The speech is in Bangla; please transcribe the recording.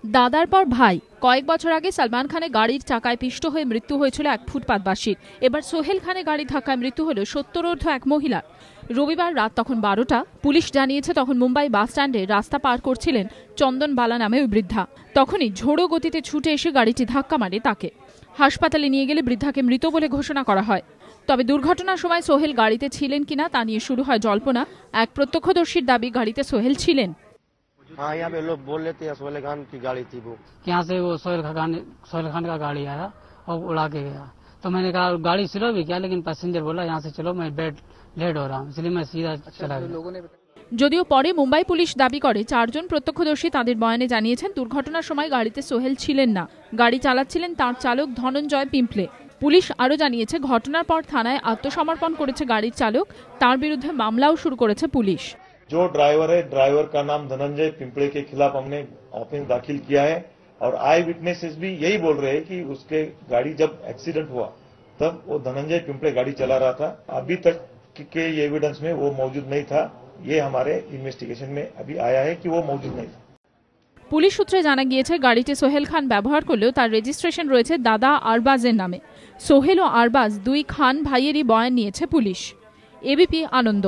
দাদার পর ভাই। কয়েক বছর আগে সালমান খানের গাড়ির চাকায় পিষ্ট হয়ে মৃত্যু হয়েছিল এক ফুটপাতবাসীর। এবার সোহেল খানের গাড়ির ধাক্কায় মৃত্যু হল 70 এক মহিলার। রবিবার রাত তখন 12টা। পুলিশ জানিয়েছে তখন মুম্বাই বাস স্ট্যান্ডে রাস্তা পার করছিলেন চন্দন বালা নামে ওই বৃদ্ধা। তখনই ঝোড়ো গতিতে ছুটে এসে গাড়িটি ধাক্কা মারে তাকে। হাসপাতালে নিয়ে গেলে বৃদ্ধাকে মৃত বলে ঘোষণা করা হয়। তবে দুর্ঘটনার সময় সোহেল গাড়িতে ছিলেন কিনা তা নিয়ে শুরু হয় জল্পনা। এক প্রত্যক্ষদর্শীর দাবি গাড়িতে সোহেল ছিলেন। हाँ, यहाँ पे लोग बोल लेते हैं सोहेल खान की गाड़ी थी वो। यहाँ से वो सोहेल खान का गाड़ी आया और उड़ा के गया। तो मैंने कहा गाड़ी स्लो भी किया, लेकिन पैसेंजर बोला यहाँ से चलो, मैं लेट हो रहा हूँ, इसलिए मैं सीधा चला गया। যদিও পরে মুম্বাই পুলিশ দাবি করে 4 জন প্রত্যক্ষদর্শী তাদের বয়ানে জানিয়েছেন দুর্ঘটনার সময় গাড়িতে সোহেল ছিলেন না। গাড়ি চালাচ্ছিলেন তার চালক ধনঞ্জয় পিম্পলে। পুলিশ আরও জানিয়েছে ঘটনার পর থানায় আত্মসমর্পণ করেছে গাড়ির চালক। তার বিরুদ্ধে মামলাও শুরু করেছে পুলিশ। जो ड्राइवर है, ड्राइवर का नाम धनंजय पिंपले के खिलाफ हमने ऑफेंस दाखिल किया है और आई विटनेसेस भी यही बोल रहे हैं कि उसके गाड़ी जब एक्सीडेंट हुआ तब वो धनंजय पिंपले गाड़ी चला रहा था। अभी तक के एविडेंस में वो मौजूद नहीं था। ये हमारे इन्वेस्टिगेशन में अभी आया है कि वो मौजूद नहीं था। পুলিশ সূত্রে জানা গিয়েছে গাড়িটি সোহেল খান ব্যবহার করলেও তার রেজিস্ট্রেশন রয়েছে দাদা আরবাজের নামে। সোহেল ও আরবাজ দুই খান ভাইয়েরই বয়ান নিয়েছে পুলিশ। এবিপি আনন্দ।